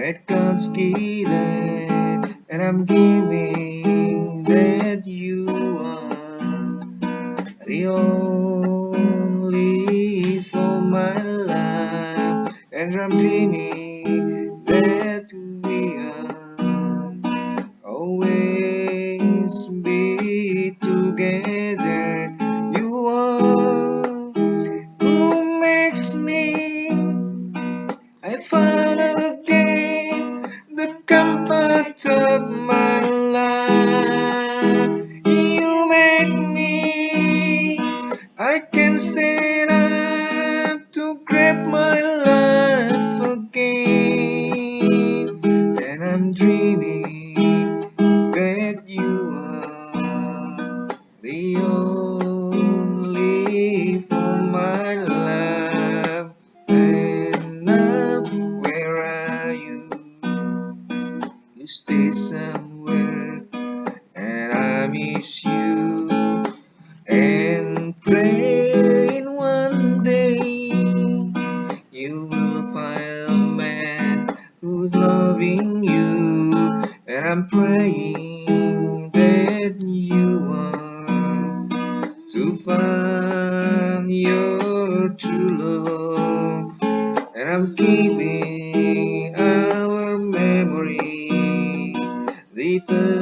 that God's given, and I'm giving that you are the only for my life, and I'm dreaming that we are always be together. You are who makes me. I found again the comfort of my life. You make me. I can stand up to grab my life again. And I'm dreaming that you are the only for my life. And now, where are you? You stay somewhere, and I miss you. And praying one day you will find a man who's loving you. And I'm praying that you are to find your true love. And I'm keeping our memory deeper